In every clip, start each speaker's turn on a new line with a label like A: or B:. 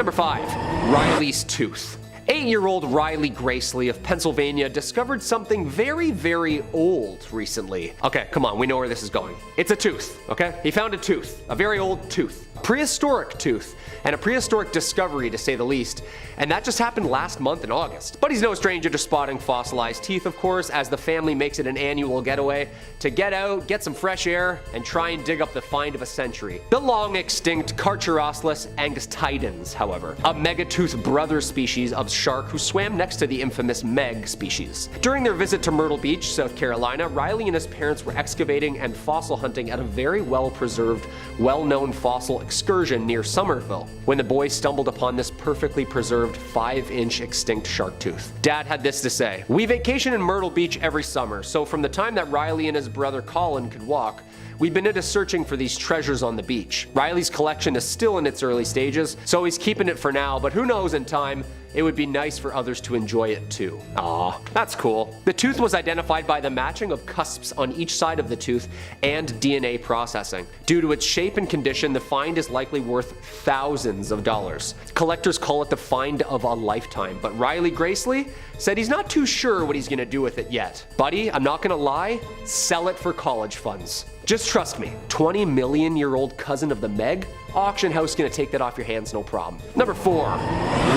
A: Number 5. Riley's tooth. 8-year-old Riley Gracely of Pennsylvania discovered something very, very old recently. Okay, come on, we know where this is going. It's a tooth, okay? He found a tooth, a very old tooth. Prehistoric tooth, and a prehistoric discovery to say the least, and that just happened last month in August. But he's no stranger to spotting fossilized teeth, of course, as the family makes it an annual getaway to get out, get some fresh air, and try and dig up the find of a century. The long-extinct Carcharodontless angustidens, however, a megatooth brother species of shark who swam next to the infamous Meg species. During their visit to Myrtle Beach, South Carolina, Riley and his parents were excavating and fossil hunting at a very well-preserved, well-known fossil excursion near Somerville when the boys stumbled upon this perfectly preserved 5-inch extinct shark tooth. Dad had this to say: "We vacation in Myrtle Beach every summer, so from the time that Riley and his brother Colin could walk, we've been into searching for these treasures on the beach. Riley's collection is still in its early stages, so he's keeping it for now, but who knows, in time, it would be nice for others to enjoy it too." Aw, that's cool. The tooth was identified by the matching of cusps on each side of the tooth and DNA processing. Due to its shape and condition, the find is likely worth thousands of dollars. Collectors call it the find of a lifetime, but Riley Gracely said he's not too sure what he's gonna do with it yet. Buddy, I'm not gonna lie, sell it for college funds. Just trust me, 20-million-year-old cousin of the Meg? Auction house gonna take that off your hands, no problem. Number 4.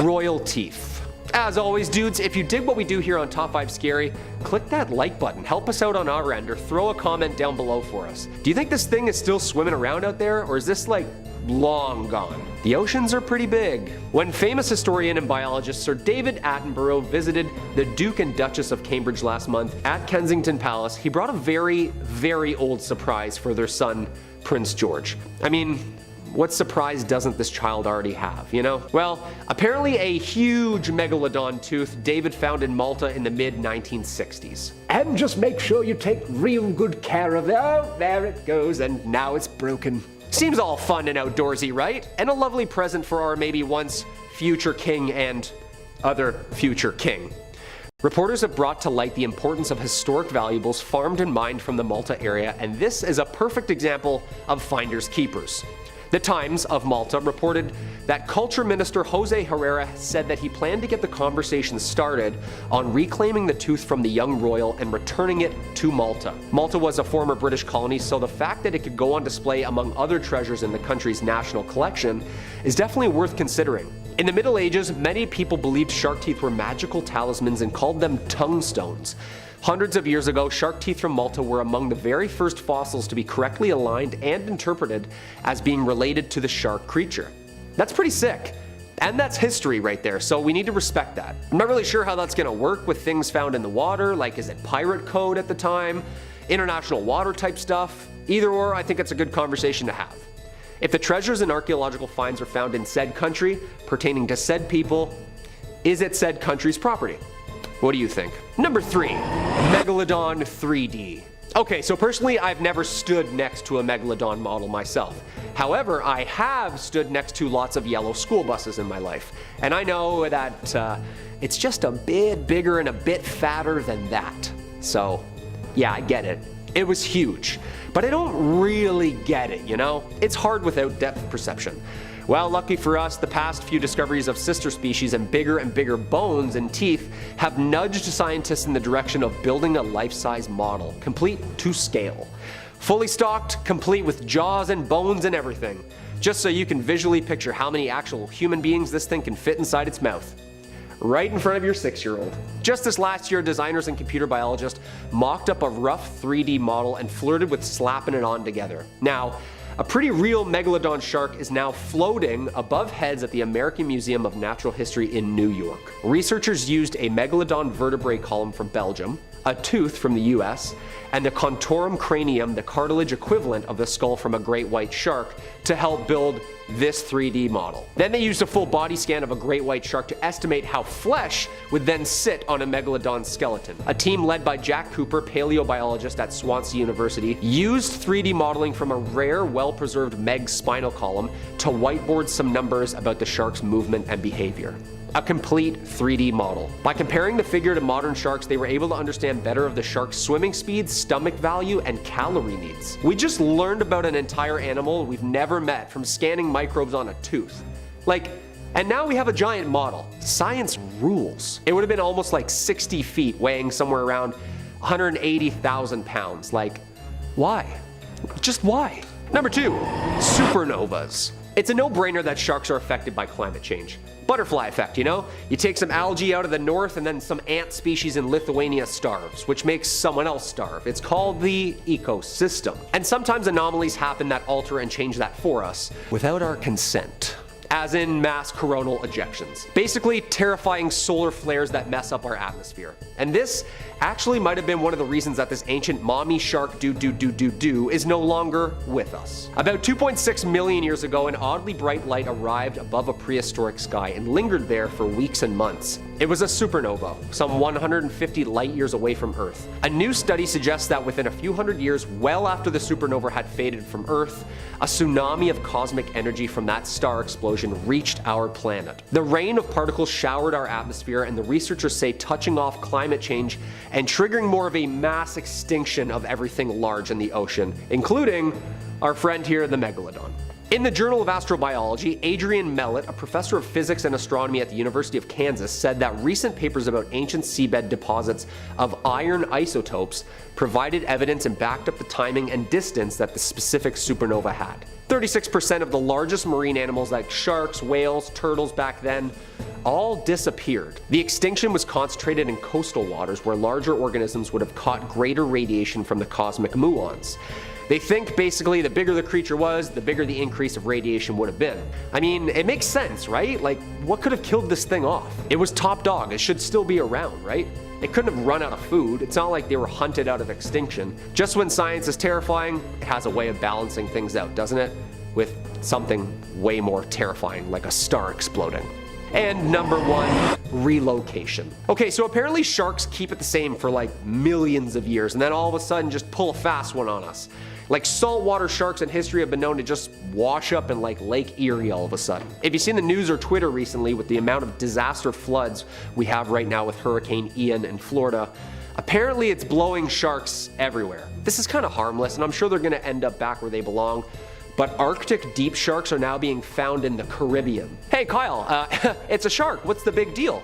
A: Royal teeth. As always, dudes, if you dig what we do here on Top 5 Scary, click that like button, help us out on our end, or throw a comment down below for us. Do you think this thing is still swimming around out there, or is this like long gone? The oceans are pretty big. When famous historian and biologist Sir David Attenborough visited the Duke and Duchess of Cambridge last month at Kensington Palace, he brought a very, very old surprise for their son, Prince George. I mean, what surprise doesn't this child already have, you know? Well, apparently a huge megalodon tooth David found in Malta in the mid-1960s.
B: And just make sure you take real good care of it. Oh, there it goes, and now it's broken.
A: Seems all fun and outdoorsy, right? And a lovely present for our maybe once future king and other future king. Reporters have brought to light the importance of historic valuables farmed and mined from the Malta area, and this is a perfect example of finders keepers. The Times of Malta reported that Culture Minister Jose Herrera said that he planned to get the conversation started on reclaiming the tooth from the young royal and returning it to Malta. Malta was a former British colony, so the fact that it could go on display among other treasures in the country's national collection is definitely worth considering. In the Middle Ages, many people believed shark teeth were magical talismans and called them tongue stones. Hundreds of years ago, shark teeth from Malta were among the very first fossils to be correctly aligned and interpreted as being related to the shark creature. That's pretty sick. And that's history right there, so we need to respect that. I'm not really sure how that's gonna work with things found in the water, like is it pirate code at the time, international water type stuff? Either or, I think it's a good conversation to have. If the treasures and archaeological finds are found in said country, pertaining to said people, is it said country's property? What do you think? Number 3, Megalodon 3D. Okay, so personally, I've never stood next to a Megalodon model myself. However, I have stood next to lots of yellow school buses in my life. And I know that it's just a bit bigger and a bit fatter than that. So, yeah, I get it. It was huge. But I don't really get it, you know? It's hard without depth perception. Well, lucky for us, the past few discoveries of sister species and bigger bones and teeth have nudged scientists in the direction of building a life-size model, complete to scale. Fully stocked, complete with jaws and bones and everything, just so you can visually picture how many actual human beings this thing can fit inside its mouth. Right in front of your 6-year-old. Just this last year, designers and computer biologists mocked up a rough 3D model and flirted with slapping it on together. Now, a pretty real megalodon shark is now floating above heads at the American Museum of Natural History in New York. Researchers used a megalodon vertebrae column from Belgium, a tooth from the US, and the contorum cranium, the cartilage equivalent of the skull from a great white shark, to help build this 3D model. Then they used a full body scan of a great white shark to estimate how flesh would then sit on a megalodon skeleton. A team led by Jack Cooper, paleobiologist at Swansea University, used 3D modeling from a rare, well-preserved Meg spinal column to whiteboard some numbers about the shark's movement and behavior. A complete 3D model. By comparing the figure to modern sharks, they were able to understand better of the shark's swimming speed, stomach value, and calorie needs. We just learned about an entire animal we've never met from scanning microbes on a tooth. Like, And now we have a giant model. Science rules. It would have been almost like 60 feet, weighing somewhere around 180,000 pounds. Like, why? Just why? Number 2, supernovas. It's a no-brainer that sharks are affected by climate change. Butterfly effect, you know? You take some algae out of the north and then some ant species in Lithuania starves, which makes someone else starve. It's called the ecosystem. And sometimes anomalies happen that alter and change that for us without our consent. As in mass coronal ejections. Basically, terrifying solar flares that mess up our atmosphere. And this actually might have been one of the reasons that this ancient mommy shark is no longer with us. About 2.6 million years ago, an oddly bright light arrived above a prehistoric sky and lingered there for weeks and months. It was a supernova, some 150 light years away from Earth. A new study suggests that within a few hundred years, well after the supernova had faded from Earth, a tsunami of cosmic energy from that star explosion reached our planet. The rain of particles showered our atmosphere, and the researchers say touching off climate change and triggering more of a mass extinction of everything large in the ocean, including our friend here, the Megalodon. In the Journal of Astrobiology, Adrian Mellett, a professor of physics and astronomy at the University of Kansas, said that recent papers about ancient seabed deposits of iron isotopes provided evidence and backed up the timing and distance that the specific supernova had. 36% of the largest marine animals like sharks, whales, turtles back then all disappeared. The extinction was concentrated in coastal waters where larger organisms would have caught greater radiation from the cosmic muons. They think basically the bigger the creature was, the bigger the increase of radiation would have been. I mean, it makes sense, right? Like, what could have killed this thing off? It was top dog, it should still be around, right? It couldn't have run out of food. It's not like they were hunted out of extinction. Just when science is terrifying, it has a way of balancing things out, doesn't it? With something way more terrifying, like a star exploding. And number 1, relocation. Okay, so apparently sharks keep it the same for like millions of years and then all of a sudden just pull a fast one on us. Like saltwater sharks in history have been known to just wash up in like Lake Erie all of a sudden. If you've seen the news or Twitter recently with the amount of disaster floods we have right now with Hurricane Ian in Florida, apparently it's blowing sharks everywhere. This is kind of harmless and I'm sure they're gonna end up back where they belong. But Arctic deep sharks are now being found in the Caribbean. Hey Kyle, it's a shark, what's the big deal?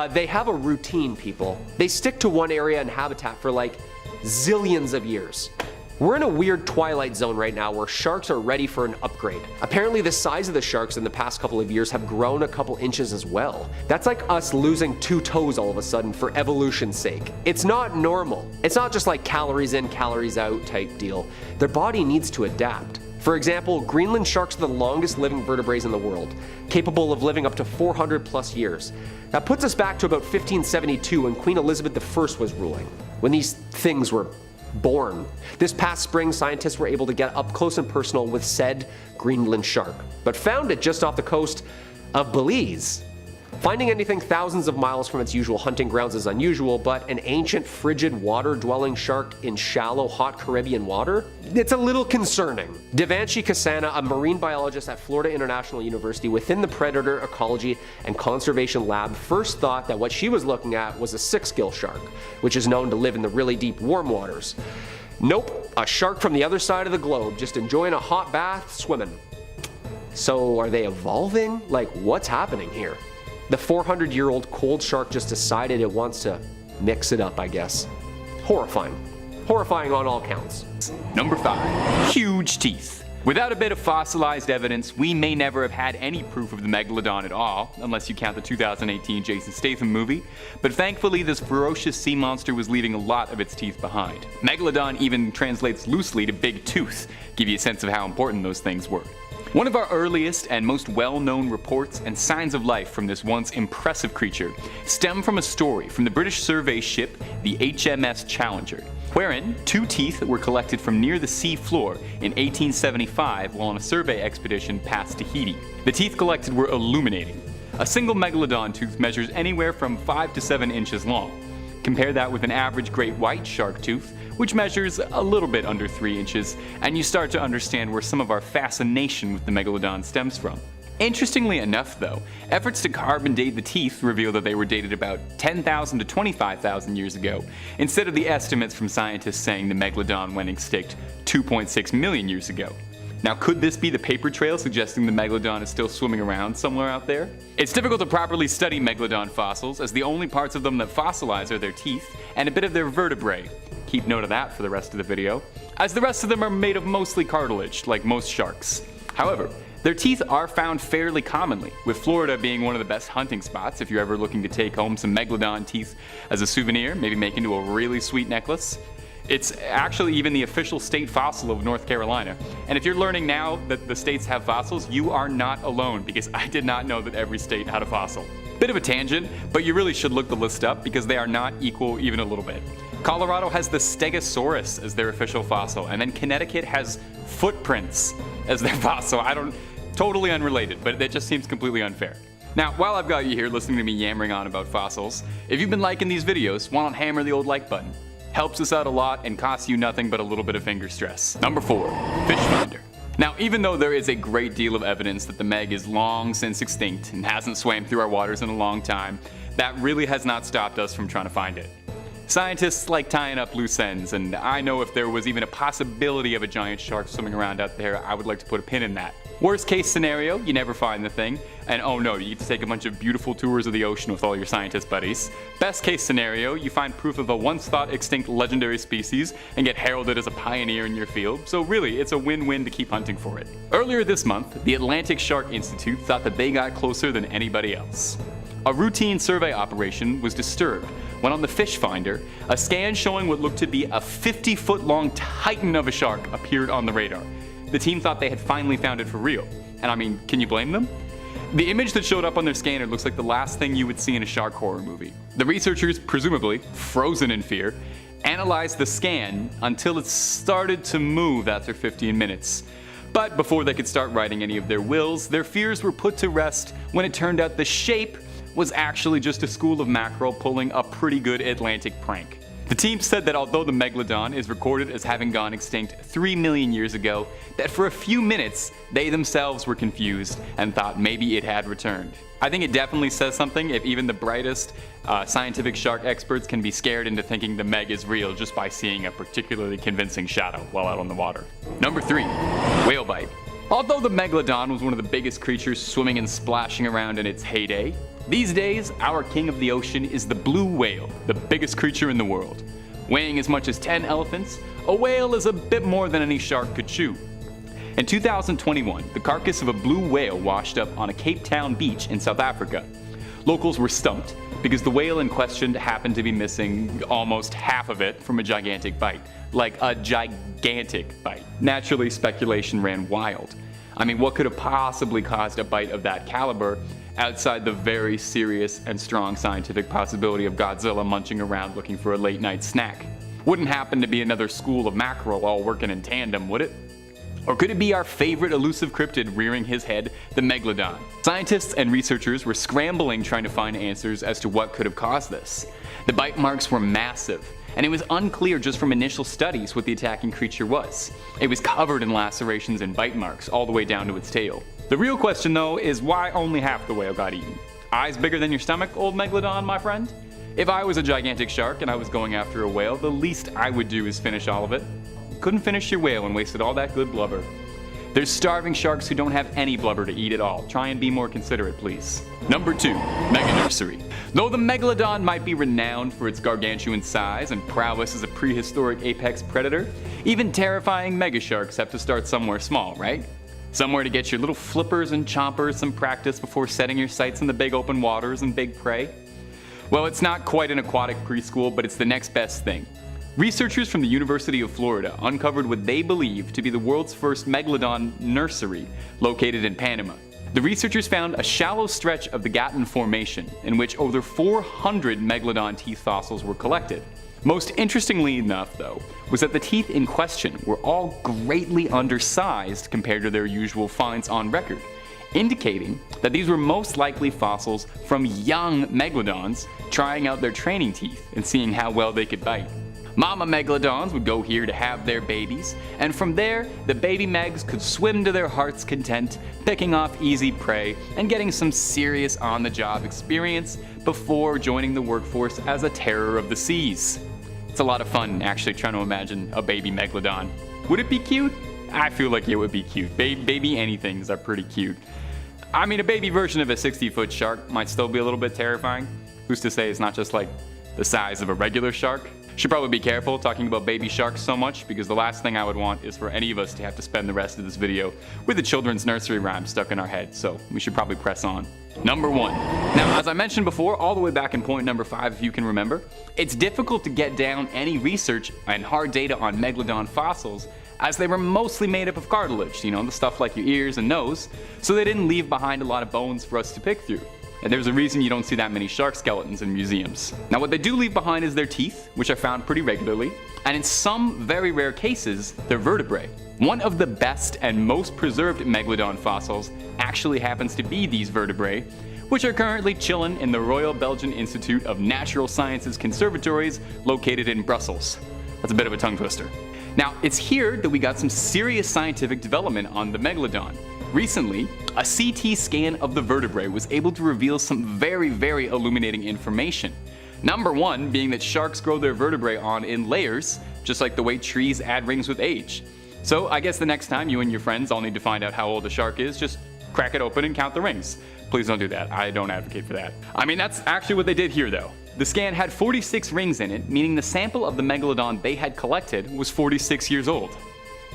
A: They have a routine, people. They stick to one area and habitat for like zillions of years. We're in a weird twilight zone right now where sharks are ready for an upgrade. Apparently the size of the sharks in the past couple of years have grown a couple inches as well. That's like us losing 2 toes all of a sudden for evolution's sake. It's not normal. It's not just like calories in, calories out type deal. Their body needs to adapt. For example, Greenland sharks are the longest living vertebrates in the world, capable of living up to 400 plus years. That puts us back to about 1572 when Queen Elizabeth I was ruling, when these things were born. This past spring, scientists were able to get up close and personal with said Greenland shark, but found it just off the coast of Belize. Finding anything thousands of miles from its usual hunting grounds is unusual, but an ancient frigid water-dwelling shark in shallow, hot Caribbean water? It's a little concerning. Devanshi Kasana, a marine biologist at Florida International University within the Predator Ecology and Conservation Lab, first thought that what she was looking at was a six-gill shark, which is known to live in the really deep warm waters. Nope, a shark from the other side of the globe, just enjoying a hot bath, swimming. So are they evolving? Like, what's happening here? The 400-year-old cold shark just decided it wants to mix it up, I guess. Horrifying. Horrifying on all counts.
C: Number 5. Huge teeth. Without a bit of fossilized evidence, we may never have had any proof of the Megalodon at all, unless you count the 2018 Jason Statham movie, but thankfully this ferocious sea monster was leaving a lot of its teeth behind. Megalodon even translates loosely to big tooth, give you a sense of how important those things were. One of our earliest and most well-known reports and signs of life from this once impressive creature stem from a story from the British survey ship the HMS Challenger, wherein 2 teeth were collected from near the sea floor in 1875 while on a survey expedition past Tahiti. The teeth collected were illuminating. A single megalodon tooth measures anywhere from 5 to 7 inches long. Compare that with an average great white shark tooth, which measures a little bit under 3 inches, and you start to understand where some of our fascination with the Megalodon stems from. Interestingly enough though, efforts to carbon date the teeth reveal that they were dated about 10,000 to 25,000 years ago, instead of the estimates from scientists saying the Megalodon went extinct 2.6 million years ago. Now, could this be the paper trail suggesting the Megalodon is still swimming around somewhere out there? It's difficult to properly study Megalodon fossils, as the only parts of them that fossilize are their teeth and a bit of their vertebrae. Keep note of that for the rest of the video, as the rest of them are made of mostly cartilage, like most sharks. However, their teeth are found fairly commonly, with Florida being one of the best hunting spots if you're ever looking to take home some Megalodon teeth as a souvenir, maybe make into a really sweet necklace. It's actually even the official state fossil of North Carolina. And if you're learning now that the states have fossils, you are not alone, because I did not know that every state had a fossil. Bit of a tangent, but you really should look the list up because they are not equal even a little bit. Colorado has the Stegosaurus as their official fossil, and then Connecticut has footprints as their fossil. Totally unrelated, but it just seems completely unfair. Now, while I've got you here listening to me yammering on about fossils, if you've been liking these videos, why not hammer the old like button? Helps us out a lot and costs you nothing but a little bit of finger stress. Number 4, fish finder. Now, even though there is a great deal of evidence that the Meg is long since extinct and hasn't swam through our waters in a long time, that really has not stopped us from trying to find it. Scientists like tying up loose ends, and I know if there was even a possibility of a giant shark swimming around out there, I would like to put a pin in that. Worst case scenario, you never find the thing, and oh no, you get to take a bunch of beautiful tours of the ocean with all your scientist buddies. Best case scenario, you find proof of a once thought extinct legendary species and get heralded as a pioneer in your field, so really, it's a win-win to keep hunting for it. Earlier this month, the Atlantic Shark Institute thought that they got closer than anybody else. A routine survey operation was disturbed when on the fish finder, a scan showing what looked to be a 50-foot-long titan of a shark appeared on the radar. The team thought they had finally found it for real. And I mean, can you blame them? The image that showed up on their scanner looks like the last thing you would see in a shark horror movie. The researchers, presumably frozen in fear, analyzed the scan until it started to move after 15 minutes. But before they could start writing any of their wills, their fears were put to rest when it turned out the shape was actually just a school of mackerel pulling a pretty good Atlantic prank. The team said that although the Megalodon is recorded as having gone extinct 3 million years ago, that for a few minutes they themselves were confused and thought maybe it had returned. I think it definitely says something if even the brightest scientific shark experts can be scared into thinking the Meg is real just by seeing a particularly convincing shadow while out on the water. Number 3, whale bite. Although the Megalodon was one of the biggest creatures swimming and splashing around in its heyday, these days, our king of the ocean is the blue whale, the biggest creature in the world. Weighing as much as 10 elephants, a whale is a bit more than any shark could chew. In 2021, the carcass of a blue whale washed up on a Cape Town beach in South Africa. Locals were stumped because the whale in question happened to be missing almost half of it from a gigantic bite. Like a gigantic bite. Naturally, speculation ran wild. I mean, what could have possibly caused a bite of that caliber outside the very serious and strong scientific possibility of Godzilla munching around looking for a late night snack? Wouldn't happen to be another school of mackerel all working in tandem, would it? Or could it be our favorite elusive cryptid rearing his head, the Megalodon? Scientists and researchers were scrambling trying to find answers as to what could have caused this. The bite marks were massive, and it was unclear just from initial studies what the attacking creature was. It was covered in lacerations and bite marks all the way down to its tail. The real question though is why only half the whale got eaten? Eyes bigger than your stomach, old Megalodon, my friend? If I was a gigantic shark and I was going after a whale, the least I would do is finish all of it. Couldn't finish your whale and wasted all that good blubber. There's starving sharks who don't have any blubber to eat at all. Try and be more considerate, please. Number 2, Mega Nursery. Though the Megalodon might be renowned for its gargantuan size and prowess as a prehistoric apex predator, even terrifying mega sharks have to start somewhere small, right? Somewhere to get your little flippers and chompers some practice before setting your sights in the big open waters and big prey. Well, it's not quite an aquatic preschool, but it's the next best thing. Researchers from the University of Florida uncovered what they believe to be the world's first Megalodon Nursery, located in Panama. The researchers found a shallow stretch of the Gatun Formation, in which over 400 Megalodon teeth fossils were collected. Most interestingly enough, though, was that the teeth in question were all greatly undersized compared to their usual finds on record, indicating that these were most likely fossils from young Megalodons trying out their training teeth and seeing how well they could bite. Mama Megalodons would go here to have their babies, and from there, the baby Megs could swim to their heart's content, picking off easy prey and getting some serious on-the-job experience before joining the workforce as a terror of the seas. It's a lot of fun actually trying to imagine a baby Megalodon. Would it be cute? I feel like it would be cute. Baby anythings are pretty cute. I mean, a baby version of a 60-foot shark might still be a little bit terrifying. Who's to say it's not just like the size of a regular shark? Should probably be careful talking about baby sharks so much, because the last thing I would want is for any of us to have to spend the rest of this video with a children's nursery rhyme stuck in our head, so we should probably press on. Number 1. Now, as I mentioned before, all the way back in point number 5, if you can remember, it's difficult to get down any research and hard data on Megalodon fossils, as they were mostly made up of cartilage, you know, the stuff like your ears and nose, so they didn't leave behind a lot of bones for us to pick through. And there's a reason you don't see that many shark skeletons in museums. Now, what they do leave behind is their teeth, which are found pretty regularly, and in some very rare cases, their vertebrae. One of the best and most preserved Megalodon fossils actually happens to be these vertebrae, which are currently chilling in the Royal Belgian Institute of Natural Sciences Conservatories located in Brussels. That's a bit of a tongue twister. Now, it's here that we got some serious scientific development on the Megalodon. Recently, a CT scan of the vertebrae was able to reveal some very illuminating information. Number 1 being that sharks grow their vertebrae on in layers, just like the way trees add rings with age. So I guess the next time you and your friends all need to find out how old a shark is, just crack it open and count the rings. Please don't do that. I don't advocate for that. I mean, that's actually what they did here though. The scan had 46 rings in it, meaning the sample of the Megalodon they had collected was 46 years old.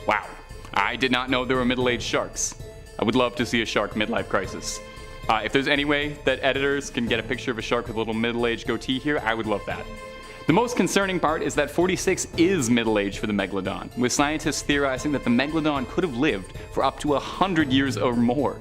C: Wow. I did not know there were middle-aged sharks. I would love to see a shark midlife crisis. If there's any way that editors can get a picture of a shark with a little middle-aged goatee here, I would love that. The most concerning part is that 46 is middle age for the Megalodon, with scientists theorizing that the Megalodon could have lived for up to 100 years or more.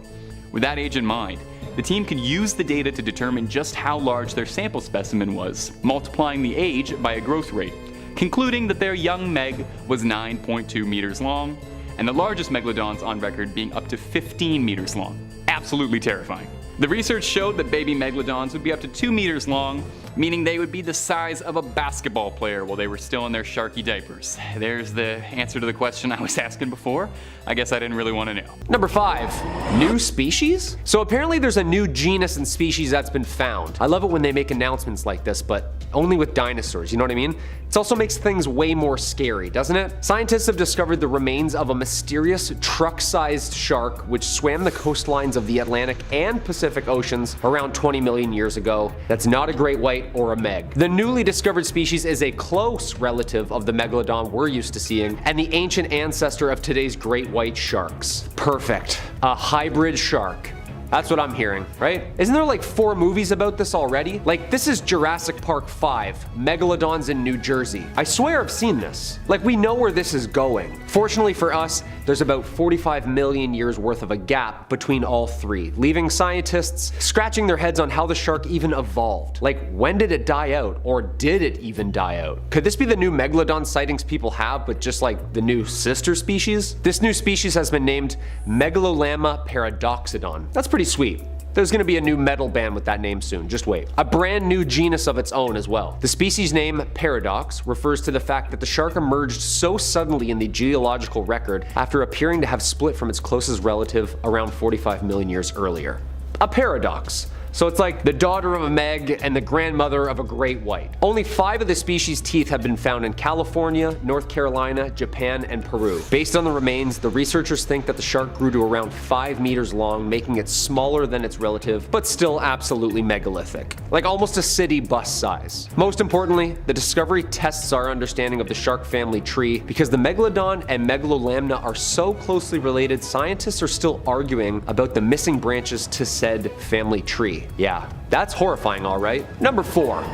C: With that age in mind, the team could use the data to determine just how large their sample specimen was, multiplying the age by a growth rate, concluding that their young Meg was 9.2 meters long, and the largest Megalodons on record being up to 15 meters long. Absolutely terrifying. The research showed that baby Megalodons would be up to 2 meters long, meaning they would be the size of a basketball player while they were still in their sharky diapers. There's the answer to the question I was asking before. I guess I didn't really want to know.
A: Number 5, new species? So apparently there's a new genus and species that's been found. I love it when they make announcements like this, but only with dinosaurs, you know what I mean? It also makes things way more scary, doesn't it? Scientists have discovered the remains of a mysterious truck-sized shark which swam the coastlines of the Atlantic and Pacific Oceans around 20 million years ago. That's not a great white or a Meg. The newly discovered species is a close relative of the Megalodon we're used to seeing, and the ancient ancestor of today's great white sharks. Perfect. A hybrid shark. That's what I'm hearing, right? Isn't there like 4 movies about this already? Like, this is Jurassic Park 5, Megalodons in New Jersey. I swear I've seen this. Like, we know where this is going. Fortunately for us, there's about 45 million years worth of a gap between all 3, leaving scientists scratching their heads on how the shark even evolved. Like, when did it die out? Or did it even die out? Could this be the new Megalodon sightings people have, but just like the new sister species? This new species has been named Megalolama paradoxodon. That's pretty sweet. There's gonna be a new metal band with that name soon, just wait. A brand new genus of its own as well. The species name, Paradox, refers to the fact that the shark emerged so suddenly in the geological record after appearing to have split from its closest relative around 45 million years earlier. A paradox. So it's like the daughter of a Meg and the grandmother of a great white. Only 5 of the species' teeth have been found in California, North Carolina, Japan, and Peru. Based on the remains, the researchers think that the shark grew to around 5 meters long, making it smaller than its relative, but still absolutely megalithic. Like almost a city bus size. Most importantly, the discovery tests our understanding of the shark family tree, because the Megalodon and Megalolamna are so closely related, scientists are still arguing about the missing branches to said family tree. Yeah, that's horrifying, all right. Number 4,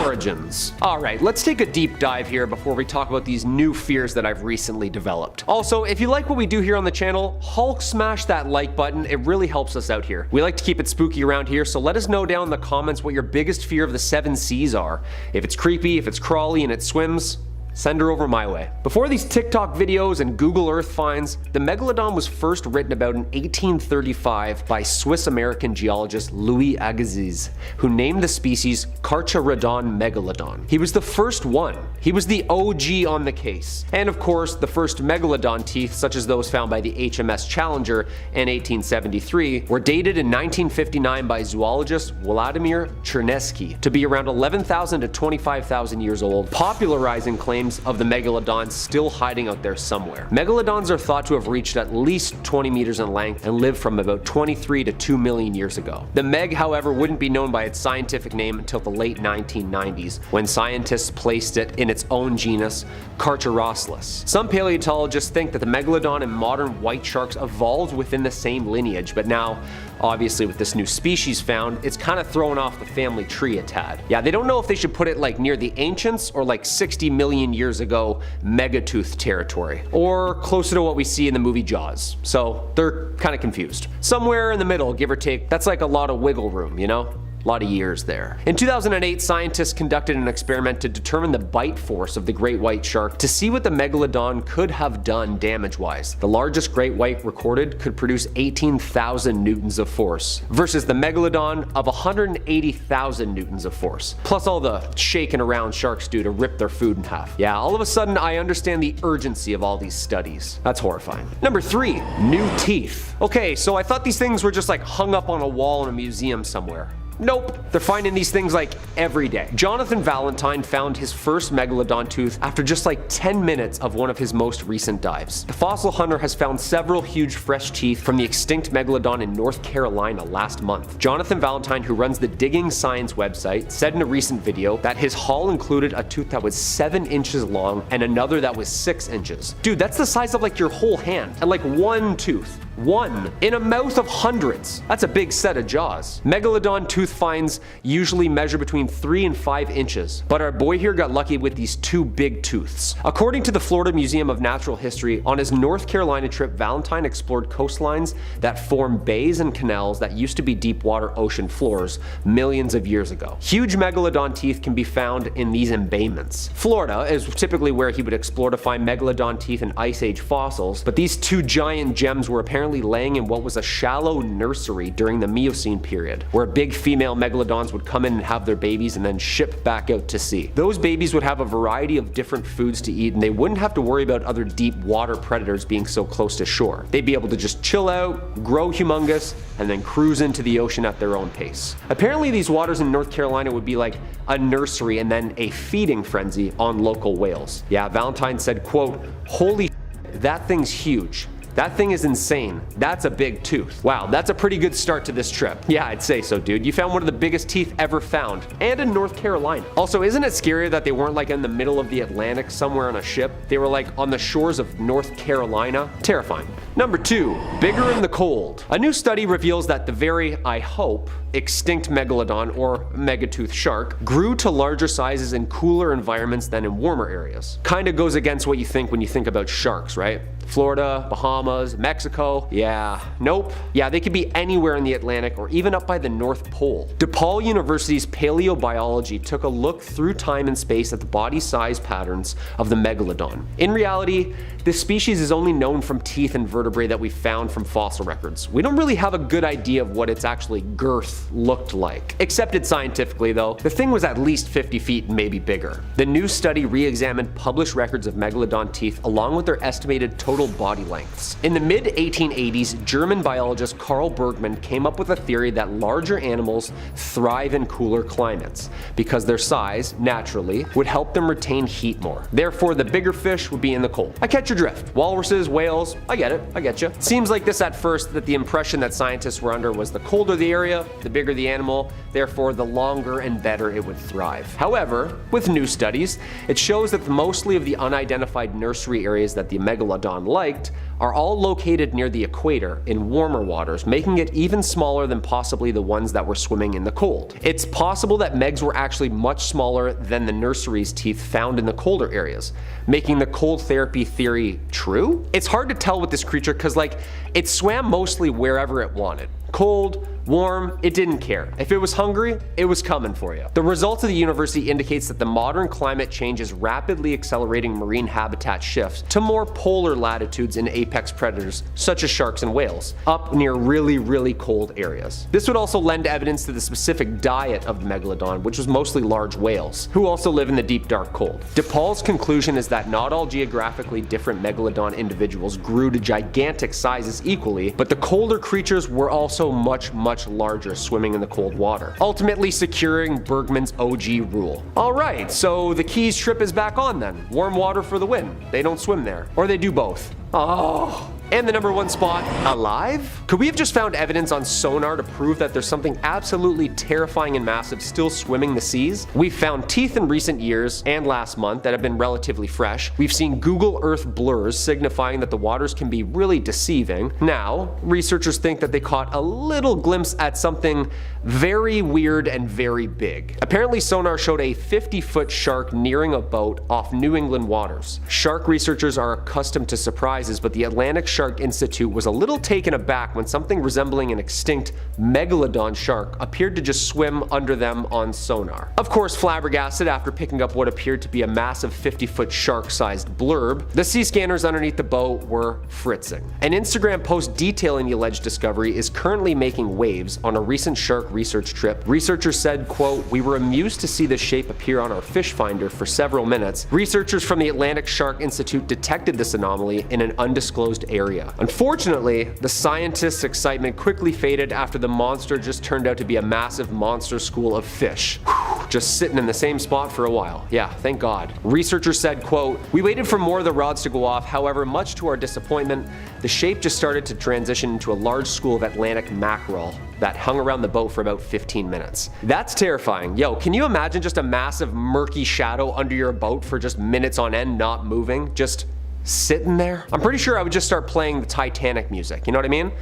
A: origins. All right, let's take a deep dive here before we talk about these new fears that I've recently developed. Also, if you like what we do here on the channel, Hulk smash that like button. It really helps us out here. We like to keep it spooky around here, so let us know down in the comments what your biggest fear of the 7 seas are. If it's creepy, if it's crawly, and it swims, send her over my way. Before these TikTok videos and Google Earth finds, the Megalodon was first written about in 1835 by Swiss-American geologist Louis Agassiz, who named the species Carcharodon megalodon. He was the first one. He was the OG on the case. And of course, the first megalodon teeth, such as those found by the HMS Challenger in 1873, were dated in 1959 by zoologist Vladimir Chernesky to be around 11,000 to 25,000 years old, popularizing claims claims of the Megalodon still hiding out there somewhere. Megalodons are thought to have reached at least 20 meters in length and lived from about 23 to 2 million years ago. The Meg, however, wouldn't be known by its scientific name until the late 1990s, when scientists placed it in its own genus, Carcharodontlus. Some paleontologists think that the Megalodon and modern white sharks evolved within the same lineage, but now, obviously with this new species found, it's kind of thrown off the family tree a tad. Yeah, they don't know if they should put it like near the ancients or like 60 million years ago megatooth territory, or closer to what we see in the movie Jaws. So they're kind of confused. Somewhere in the middle, give or take, that's like a lot of wiggle room, you know? A lot of years there. In 2008, scientists conducted an experiment to determine the bite force of the great white shark to see what the Megalodon could have done damage-wise. The largest great white recorded could produce 18,000 newtons of force, versus the Megalodon of 180,000 newtons of force, plus all the shaking around sharks do to rip their food in half. Yeah, all of a sudden I understand the urgency of all these studies. That's horrifying. Number 3, new teeth. Okay, so I thought these things were just like hung up on a wall in a museum somewhere. Nope, they're finding these things like every day. Jonathan Valentine found his first Megalodon tooth after just like 10 minutes of one of his most recent dives. The fossil hunter has found several huge fresh teeth from the extinct Megalodon in North Carolina last month. Jonathan Valentine, who runs the Digging Science website, said in a recent video that his haul included a tooth that was 7 inches long and another that was 6 inches. Dude, that's the size of like your whole hand, and like one tooth. One in a mouth of hundreds. That's a big set of jaws. Megalodon tooth finds usually measure between 3 and 5 inches, but our boy here got lucky with these 2 big tooths. According to the Florida Museum of Natural History, on his North Carolina trip, Valentine explored coastlines that form bays and canals that used to be deep water ocean floors millions of years ago. Huge Megalodon teeth can be found in these embayments. Florida is typically where he would explore to find Megalodon teeth and Ice Age fossils, but these 2 giant gems were apparently laying in what was a shallow nursery during the Miocene period, where big female megalodons would come in and have their babies and then ship back out to sea. Those babies would have a variety of different foods to eat, and they wouldn't have to worry about other deep water predators being so close to shore. They'd be able to just chill out, grow humongous, and then cruise into the ocean at their own pace. Apparently these waters in North Carolina would be like a nursery and then a feeding frenzy on local whales. Yeah, Valentine said, quote, "Holy shit, that thing's huge. That thing is insane. That's a big tooth." Wow, that's a pretty good start to this trip. Yeah, I'd say so, dude. You found one of the biggest teeth ever found, and in North Carolina. Also, isn't it scary that they weren't like in the middle of the Atlantic somewhere on a ship? They were like on the shores of North Carolina. Terrifying. Number 2, bigger in the cold. A new study reveals that the very, I hope, extinct Megalodon or megatooth shark grew to larger sizes in cooler environments than in warmer areas. Kinda goes against what you think when you think about sharks, right? Florida, Bahamas, Mexico. Yeah, nope. Yeah, they could be anywhere in the Atlantic or even up by the North Pole. DePaul University's paleobiology took a look through time and space at the body size patterns of the Megalodon. In reality, this species is only known from teeth and vertebrae that we found from fossil records. We don't really have a good idea of what its actually girth looked like. Accepted scientifically though, the thing was at least 50 feet and maybe bigger. The new study re-examined published records of Megalodon teeth along with their estimated total body lengths. In the mid-1880s, German biologist Carl Bergman came up with a theory that larger animals thrive in cooler climates because their size, naturally, would help them retain heat more. Therefore, the bigger fish would be in the cold. I catch your drift. Walruses, whales, I get it, I get you. Seems like this at first that the impression that scientists were under was the colder the area, the bigger the animal, therefore the longer and better it would thrive. However, with new studies, it shows that mostly of the unidentified nursery areas that the Megalodon liked are all located near the equator in warmer waters, making it even smaller than possibly the ones that were swimming in the cold. It's possible that Megs were actually much smaller than the nursery's teeth found in the colder areas, making the cold therapy theory true? It's hard to tell with this creature because like it swam mostly wherever it wanted. Cold, warm, it didn't care. If it was hungry, it was coming for you. The results of the university indicates that the modern climate change is rapidly accelerating marine habitat shifts to more polar latitudes in apex predators, such as sharks and whales, up near really cold areas. This would also lend evidence to the specific diet of the Megalodon, which was mostly large whales, who also live in the deep dark cold. DePaul's conclusion is that not all geographically different Megalodon individuals grew to gigantic sizes equally, but the colder creatures were also also much, much larger swimming in the cold water, ultimately securing Bergman's OG rule. Alright, so the Keys trip is back on then. Warm water for the win. They don't swim there. Or they do both. Oh. And the number 1 spot, alive? Could we have just found evidence on sonar to prove that there's something absolutely terrifying and massive still swimming the seas? We've found teeth in recent years and last month that have been relatively fresh. We've seen Google Earth blurs signifying that the waters can be really deceiving. Now, researchers think that they caught a little glimpse at something very weird and very big. Apparently sonar showed a 50-foot shark nearing a boat off New England waters. Shark researchers are accustomed to surprises, but the Atlantic Shark Institute was a little taken aback when something resembling an extinct Megalodon shark appeared to just swim under them on sonar. Of course, flabbergasted after picking up what appeared to be a massive 50-foot shark-sized blurb, the sea scanners underneath the boat were fritzing. An Instagram post detailing the alleged discovery is currently making waves on a recent shark research trip. Researchers said, quote, "We were amused to see this shape appear on our fish finder for several minutes. Researchers from the Atlantic Shark Institute detected this anomaly in an undisclosed area. Unfortunately, the scientists' excitement quickly faded after the monster just turned out to be a massive monster school of fish. Just sitting in the same spot for a while. Yeah, thank God." Researchers said, quote, "We waited for more of the rods to go off, however, much to our disappointment, the shape just started to transition into a large school of Atlantic mackerel that hung around the boat for about 15 minutes. That's terrifying. Yo, can you imagine just a massive murky shadow under your boat for just minutes on end not moving? Just sitting there? I'm pretty sure I would just start playing the Titanic music, you know what I mean?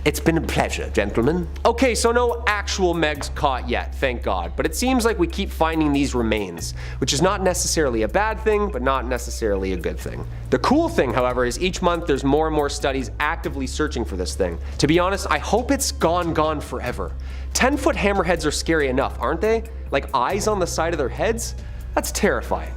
A: It's been a pleasure, gentlemen. Okay, so no actual Megs caught yet, thank God, but it seems like we keep finding these remains, which is not necessarily a bad thing, but not necessarily a good thing. The cool thing, however, is each month there's more and more studies actively searching for this thing. To be honest, I hope it's gone forever. 10-foot hammerheads are scary enough, aren't they? Like eyes on the side of their heads? That's terrifying.